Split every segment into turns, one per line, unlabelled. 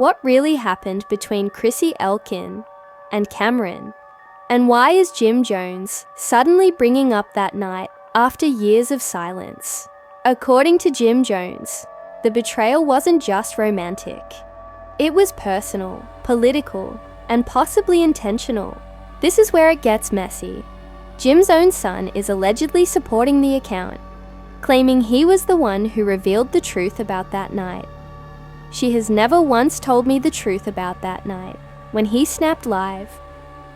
What really happened between Chrissy and Camron? And why is Jim Jones suddenly bringing up that night after years of silence? According to Jim Jones, the betrayal wasn't just romantic. It was personal, political, and possibly intentional. This is where it gets messy. Jim's own son is allegedly supporting the account, claiming he was the one who revealed the truth about that night. She has never once told me the truth about that night, when he snapped live,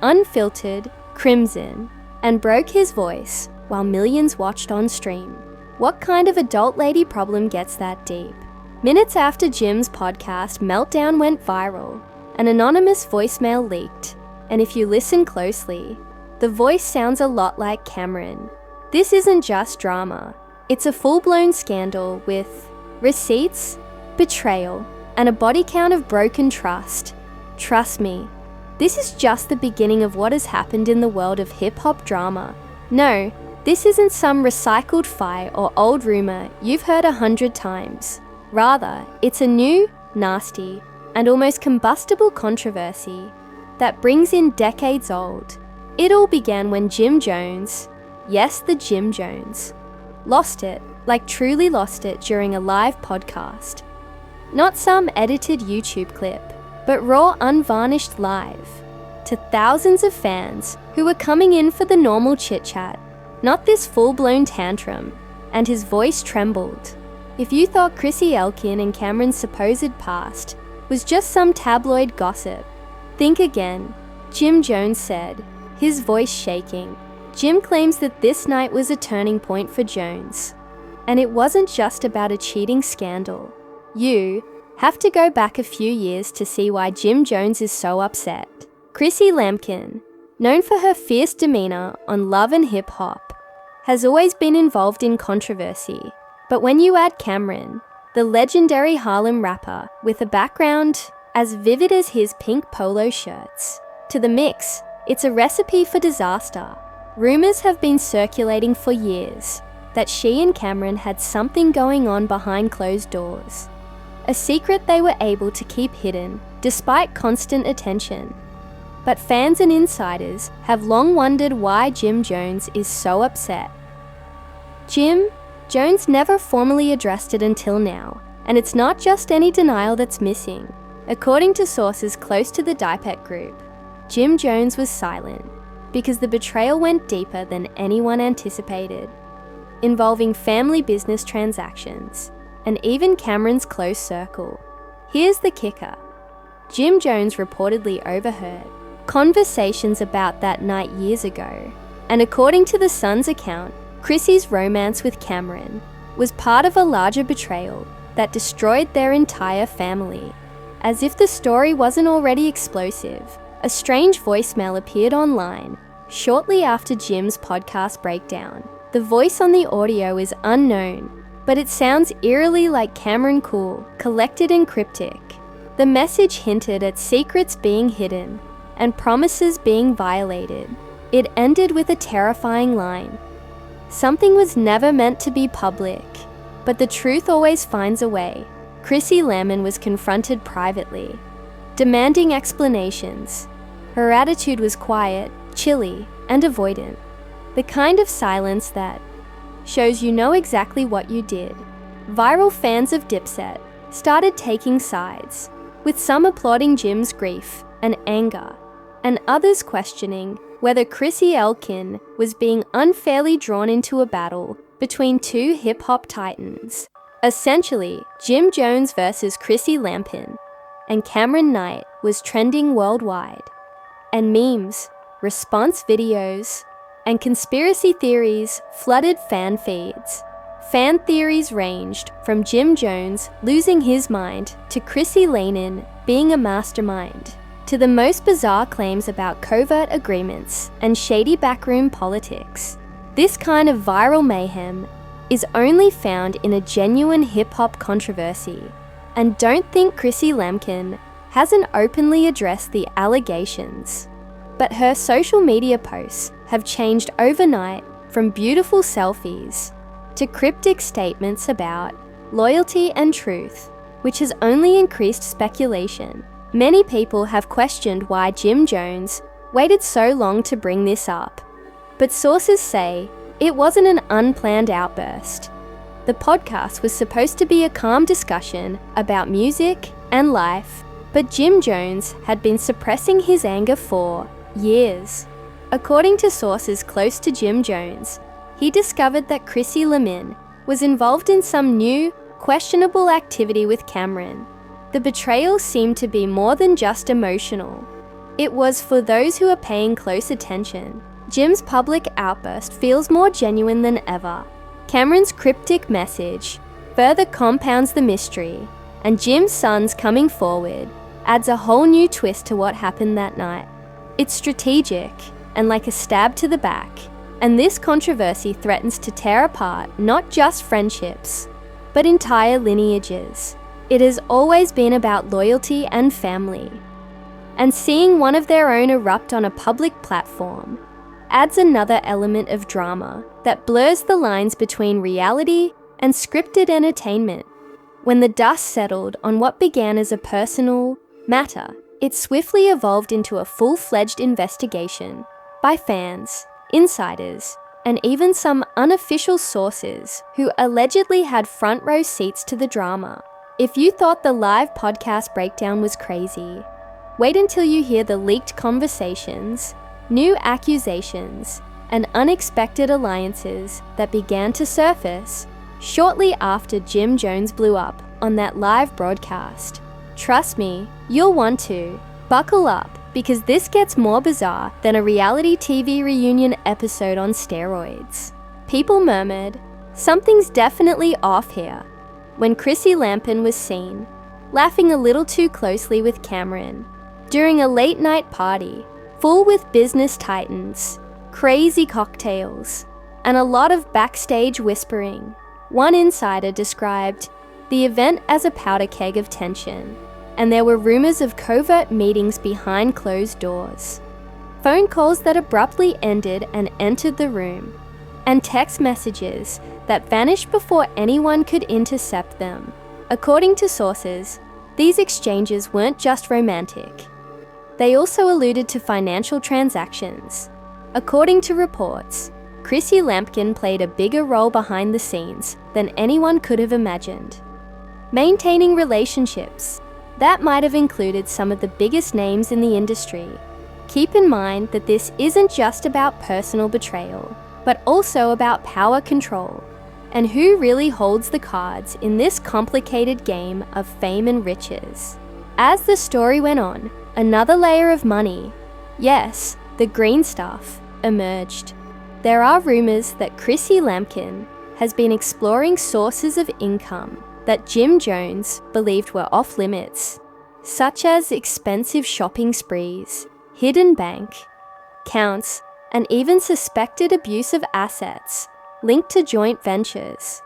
unfiltered, crimson, and broke his voice while millions watched on stream. What kind of adult lady problem gets that deep? Minutes after Jim's podcast Meltdown went viral, an anonymous voicemail leaked, and if you listen closely, the voice sounds a lot like Camron. This isn't just drama, it's a full-blown scandal with receipts, betrayal, and a body count of broken trust. Trust me, this is just the beginning of what has happened in the world of hip-hop drama. No, this isn't some recycled fight or old rumor you've heard 100 times. Rather, it's a new, nasty, and almost combustible controversy that brings in decades old. It all began when Jim Jones, yes, the Jim Jones, lost it, like truly lost it during a live podcast. Not some edited YouTube clip, but raw, unvarnished live, to thousands of fans who were coming in for the normal chit-chat, not this full-blown tantrum, and his voice trembled. If you thought Chrissy and Camron's supposed past was just some tabloid gossip, think again. Jim Jones said, his voice shaking. Jim claims that this night was a turning point for Jones. And it wasn't just about a cheating scandal. You have to go back a few years to see why Jim Jones is so upset. Chrissy Camron, known for her fierce demeanor on Love and Hip Hop, has always been involved in controversy. But when you add Camron, the legendary Harlem rapper with a background as vivid as his pink polo shirts, to the mix, it's a recipe for disaster. Rumors have been circulating for years that she and Camron had something going on behind closed doors. A secret they were able to keep hidden despite constant attention. But fans and insiders have long wondered why Jim Jones is so upset. Jim Jones never formally addressed it until now, and it's not just any denial that's missing. According to sources close to the Dipet group, Jim Jones was silent because the betrayal went deeper than anyone anticipated, involving family business transactions and even Camron's close circle. Here's the kicker. Jim Jones reportedly overheard conversations about that night years ago, and according to the Sun's account, Chrissy's romance with Camron was part of a larger betrayal that destroyed their entire family. As if the story wasn't already explosive, a strange voicemail appeared online shortly after Jim's podcast breakdown. The voice on the audio is unknown, but it sounds eerily like Camron cool, collected and cryptic. The message hinted at secrets being hidden and promises being violated. It ended with a terrifying line. Something was never meant to be public, but the truth always finds a way. Chrissy Camron was confronted privately, demanding explanations. Her attitude was quiet, chilly, and avoidant. The kind of silence that shows you know exactly what you did. Viral fans of Dipset started taking sides, with some applauding Jim's grief and anger, and others questioning whether Chrissy Camron was being unfairly drawn into a battle between two hip-hop titans. Essentially, Jim Jones versus Chrissy Camron and Camron night was trending worldwide, and memes, response videos, and conspiracy theories flooded fan feeds. Fan theories ranged from Jim Jones losing his mind to Chrissy Camron being a mastermind, to the most bizarre claims about covert agreements and shady backroom politics. This kind of viral mayhem is only found in a genuine hip-hop controversy, and don't think Chrissy Camron hasn't openly addressed the allegations. But her social media posts have changed overnight from beautiful selfies to cryptic statements about loyalty and truth. which has only increased speculation. Many people have questioned why Jim Jones waited so long to bring this up, but sources say it wasn't an unplanned outburst. The podcast was supposed to be a calm discussion about music and life, but Jim Jones had been suppressing his anger for years. According to sources close to Jim Jones, he discovered that Chrissy was involved in some new, questionable activity with Camron. The betrayal seemed to be more than just emotional. It was for those who are paying close attention. Jim's public outburst feels more genuine than ever. Camron's cryptic message further compounds the mystery, and Jim's sons coming forward adds a whole new twist to what happened that night. It's strategic and like a stab to the back, and this controversy threatens to tear apart not just friendships, but entire lineages. It has always been about loyalty and family, and seeing one of their own erupt on a public platform adds another element of drama that blurs the lines between reality and scripted entertainment. When the dust settled on what began as a personal matter, it swiftly evolved into a full-fledged investigation by fans, insiders, and even some unofficial sources who allegedly had front-row seats to the drama. If you thought the live podcast breakdown was crazy, wait until you hear the leaked conversations, new accusations, and unexpected alliances that began to surface shortly after Jim Jones blew up on that live broadcast. Trust me, you'll want to. Buckle up, because this gets more bizarre than a reality TV reunion episode on steroids. People murmured, "Something's definitely off here," when Chrissy was seen laughing a little too closely with Camron during a late-night party full with business titans, crazy cocktails, and a lot of backstage whispering. One insider described the event as a powder keg of tension, and there were rumors of covert meetings behind closed doors, phone calls that abruptly ended and entered the room, and text messages that vanished before anyone could intercept them. According to sources, these exchanges weren't just romantic. They also alluded to financial transactions. According to reports, Chrissy played a bigger role behind the scenes than anyone could have imagined. Maintaining relationships that might have included some of the biggest names in the industry. Keep in mind that this isn't just about personal betrayal, but also about power control and who really holds the cards in this complicated game of fame and riches. As the story went on, another layer of money, yes, the green stuff, emerged. There are rumors that Chrissy has been exploring sources of income that Jim Jones believed were off limits, such as expensive shopping sprees, hidden bank accounts, and even suspected abuse of assets linked to joint ventures.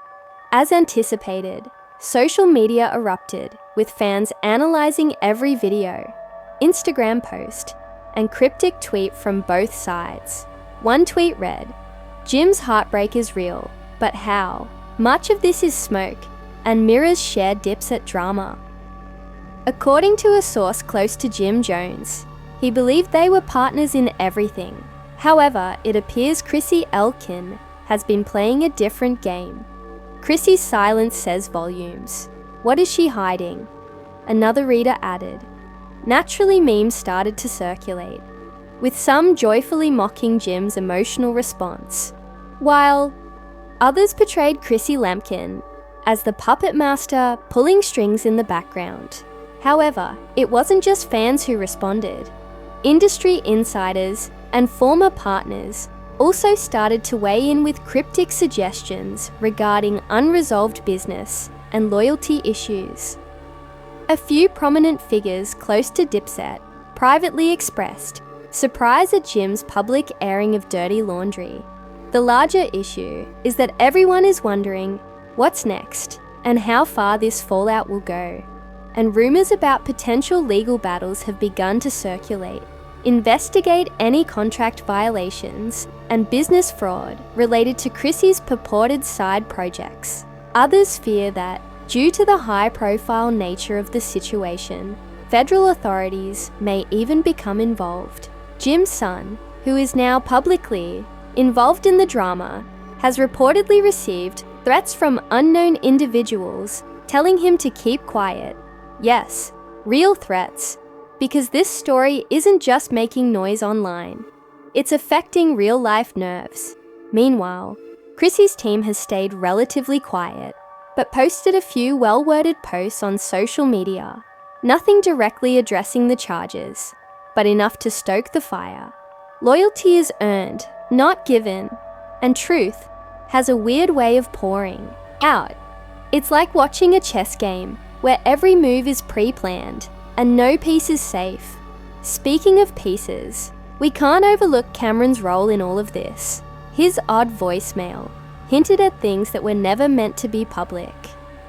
As anticipated, social media erupted, with fans analyzing every video, Instagram post, and cryptic tweet from both sides. One tweet read, "Jim's heartbreak is real, but how? Much of this is smoke," and mirrors shared dips at drama. According to a source close to Jim Jones, he believed they were partners in everything. However, it appears Chrissy has been playing a different game. Chrissy's silence says volumes. What is she hiding? Another reader added. Naturally, memes started to circulate, with some joyfully mocking Jim's emotional response, while others portrayed Chrissy as the puppet master pulling strings in the background. However, it wasn't just fans who responded. Industry insiders and former partners also started to weigh in with cryptic suggestions regarding unresolved business and loyalty issues. A few prominent figures close to Dipset privately expressed surprise at Jim's public airing of dirty laundry. The larger issue is that everyone is wondering what's next and how far this fallout will go, and rumors about potential legal battles have begun to circulate. Investigate any contract violations and business fraud related to Chrissy's purported side projects. Others fear that Due to the high-profile nature of the situation, federal authorities may even become involved. Jim's son, who is now publicly involved in the drama, has reportedly received threats from unknown individuals telling him to keep quiet. Yes, real threats, because this story isn't just making noise online. It's affecting real-life nerves. Meanwhile, Chrissy's team has stayed relatively quiet, but posted a few well-worded posts on social media. Nothing directly addressing the charges, but enough to stoke the fire. Loyalty is earned, not given, and truth has a weird way of pouring out. It's like watching a chess game where every move is pre-planned and no piece is safe. Speaking of pieces, we can't overlook Camron's role in all of this. His odd voicemail hinted at things that were never meant to be public.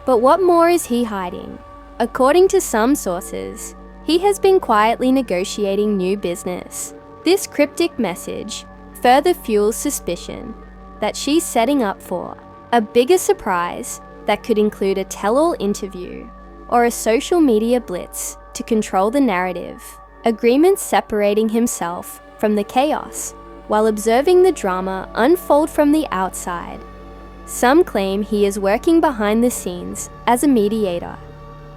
But what more is he hiding? According to some sources, he has been quietly negotiating new business. This cryptic message further fuels suspicion that she's setting up for a bigger surprise that could include a tell-all interview or a social media blitz to control the narrative. Agreements separating himself from the chaos while observing the drama unfold from the outside. Some claim he is working behind the scenes as a mediator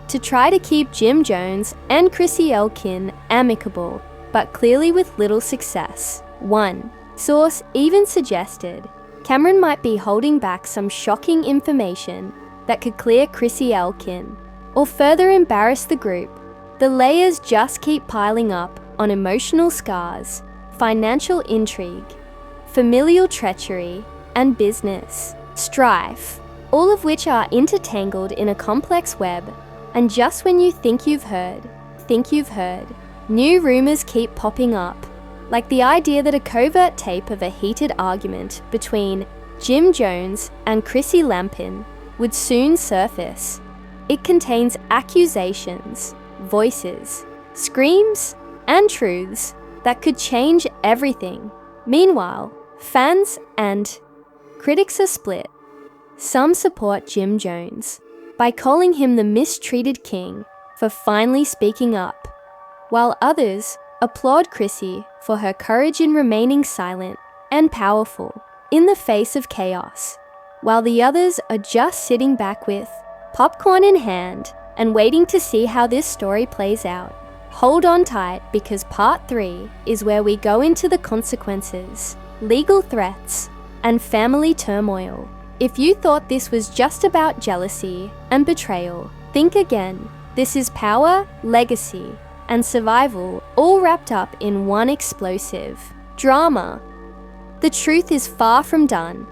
to try to keep Jim Jones and Chrissy Camron amicable, but clearly with little success. One source even suggested Camron might be holding back some shocking information that could clear Chrissy Camron or further embarrass the group. The layers just keep piling up on emotional scars, financial intrigue, familial treachery, and business strife, all of which are intertangled in a complex web. And just when you think you've heard, new rumors keep popping up, like the idea that a covert tape of a heated argument between Jim Jones and Chrissy Camron would soon surface. It contains accusations, voices, screams, and truths that could change everything. Meanwhile, fans and critics are split. Some support Jim Jones by calling him the mistreated king for finally speaking up, while others applaud Chrissy for her courage in remaining silent and powerful in the face of chaos, while the others are just sitting back with popcorn in hand and waiting to see how this story plays out. Hold on tight, because part 3 is where we go into the consequences, legal threats, and family turmoil. If you thought this was just about jealousy and betrayal, think again. This is power, legacy, and survival all wrapped up in one explosive drama. The truth is far from done.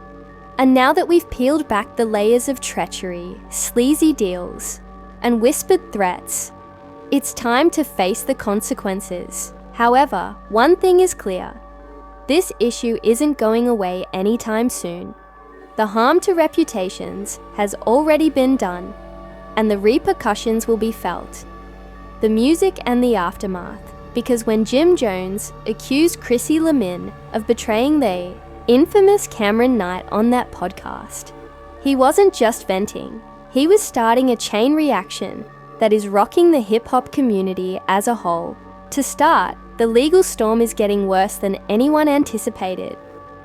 And now that we've peeled back the layers of treachery, sleazy deals, and whispered threats, it's time to face the consequences. However, one thing is clear. This issue isn't going away anytime soon. The harm to reputations has already been done, and the repercussions will be felt. The music and the aftermath, because when Jim Jones accused Chrissy Camron of betraying the infamous Camron night on that podcast, he wasn't just venting, he was starting a chain reaction that is rocking the hip-hop community as a whole. To start, the legal storm is getting worse than anyone anticipated.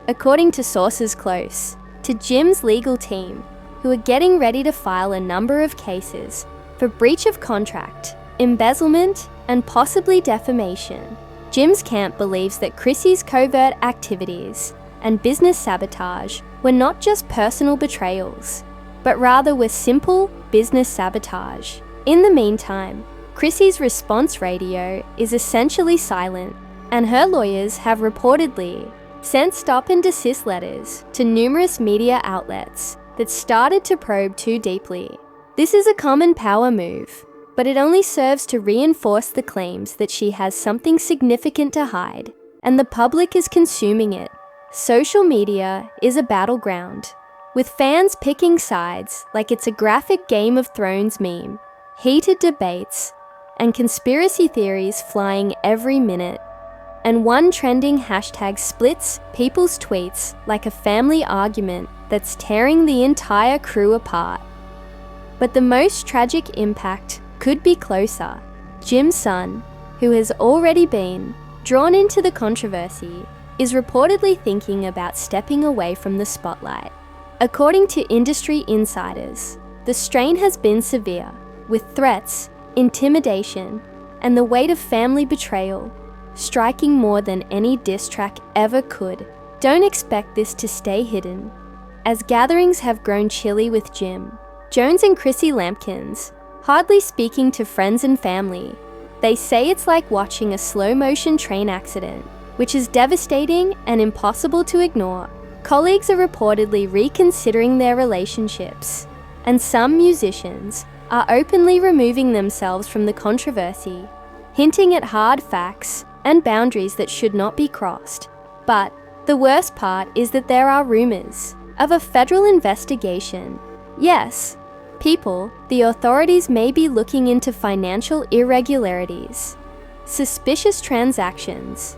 According to sources close to Jim's legal team, who are getting ready to file a number of cases for breach of contract, embezzlement, and possibly defamation, Jim's camp believes that Chrissy's covert activities and business sabotage were not just personal betrayals, but rather were simple business sabotage. In the meantime, Chrissy's response radio is essentially silent, and her lawyers have reportedly sent stop and desist letters to numerous media outlets that started to probe too deeply. This is a common power move, but it only serves to reinforce the claims that she has something significant to hide, and the public is consuming it. Social media is a battleground, with fans picking sides like it's a graphic Game of Thrones meme, heated debates, and conspiracy theories flying every minute. And one trending hashtag splits people's tweets like a family argument that's tearing the entire crew apart. But the most tragic impact could be closer. Jim's son, who has already been drawn into the controversy, is reportedly thinking about stepping away from the spotlight. According to industry insiders, the strain has been severe, with threats, intimidation, and the weight of family betrayal striking more than any diss track ever could. Don't expect this to stay hidden, as gatherings have grown chilly with Jim Jones and Chrissy Lampkins hardly speaking to friends and family. They say it's like watching a slow-motion train accident, which is devastating and impossible to ignore. Colleagues are reportedly reconsidering their relationships, and some musicians are openly removing themselves from the controversy, hinting at hard facts and boundaries that should not be crossed. But the worst part is that there are rumors of a federal investigation. Yes, the authorities may be looking into financial irregularities, suspicious transactions,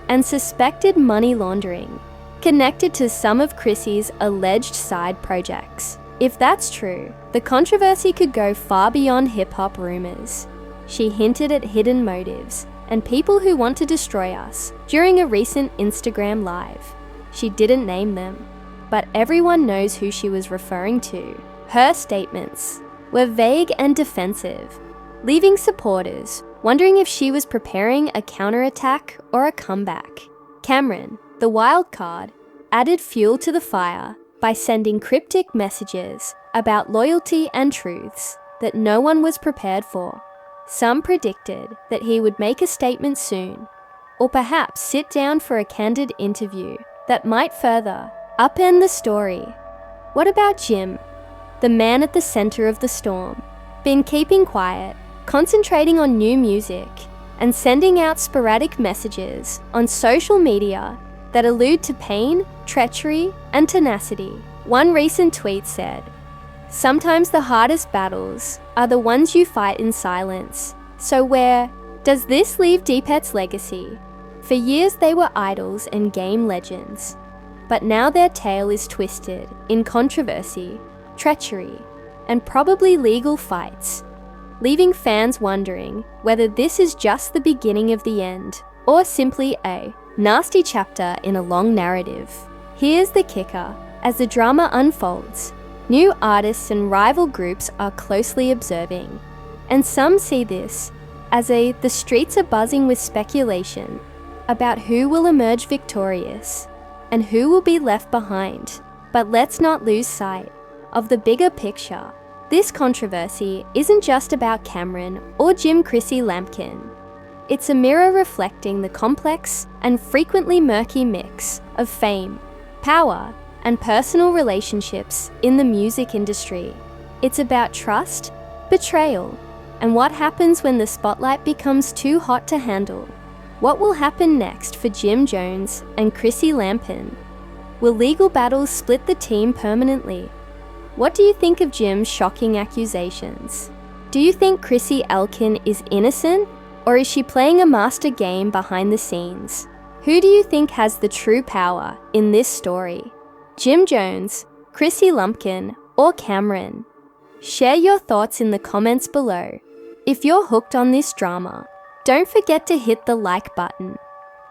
and suspected money laundering connected to some of Chrissy's alleged side projects. If that's true, the controversy could go far beyond hip-hop rumors. She hinted at hidden motives and people who want to destroy us during a recent Instagram Live. She didn't name them, but everyone knows who she was referring to. Her statements were vague and defensive, leaving supporters wondering if she was preparing a counterattack or a comeback. Camron, the wild card, added fuel to the fire by sending cryptic messages about loyalty and truths that no one was prepared for. Some predicted that he would make a statement soon, or perhaps sit down for a candid interview that might further upend the story. What about Jim, the man at the center of the storm? Been keeping quiet, concentrating on new music, and sending out sporadic messages on social media that allude to pain, treachery, and tenacity. One recent tweet said, "Sometimes the hardest battles are the ones you fight in silence." So where does this leave Deepet's legacy? For years they were idols and game legends, but now their tale is twisted in controversy, treachery, and probably legal fights, leaving fans wondering whether this is just the beginning of the end or simply a nasty chapter in a long narrative. Here's the kicker: as the drama unfolds, new artists and rival groups are closely observing, and some see this as the streets are buzzing with speculation about who will emerge victorious and who will be left behind. But let's not lose sight of the bigger picture. This controversy isn't just about Camron or Jim Chrissy Lampkin. It's a mirror reflecting the complex and frequently murky mix of fame, power, and personal relationships in the music industry. It's about trust, betrayal, and what happens when the spotlight becomes too hot to handle. What will happen next for Jim Jones and Chrissy Lampkin? Will legal battles split the team permanently? What do you think of Jim's shocking accusations? Do you think Chrissy Elkin is innocent, or is she playing a master game behind the scenes? Who do you think has the true power in this story? Jim Jones, Chrissy Lampkin, or Camron? Share your thoughts in the comments below. If you're hooked on this drama, don't forget to hit the like button.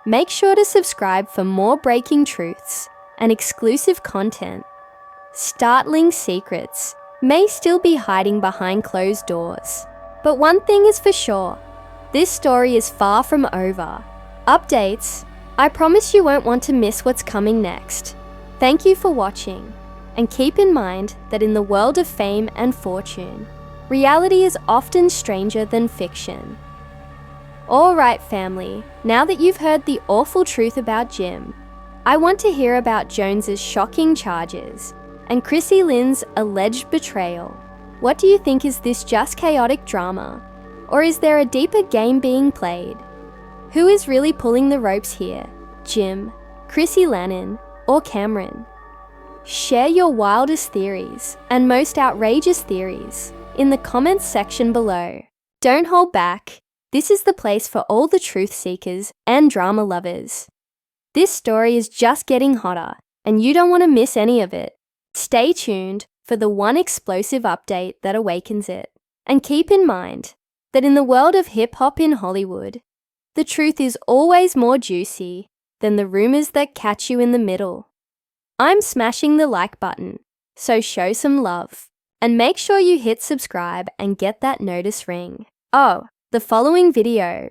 Make sure to subscribe for more breaking truths and exclusive content. Startling secrets may still be hiding behind closed doors, but one thing is for sure: this story is far from over. Updates. I promise you won't want to miss what's coming next. Thank you for watching, and keep in mind that in the world of fame and fortune, reality is often stranger than fiction. Alright family, now that you've heard the awful truth about Jim, I want to hear about Jones's shocking charges and Chrissy Lynn's alleged betrayal. What do you think? Is this just chaotic drama, or is there a deeper game being played? Who is really pulling the ropes here? Jim, Chrissy Lannon, or Camron? Share your wildest theories and most outrageous theories in the comments section below. Don't hold back. This is the place for all the truth seekers and drama lovers. This story is just getting hotter, and you don't want to miss any of it. Stay tuned for the one explosive update that awakens it. And keep in mind that in the world of hip-hop in Hollywood, the truth is always more juicy than the rumors that catch you in the middle. I'm smashing the like button, so show some love. And make sure you hit subscribe and get that notice ring. Oh, the following video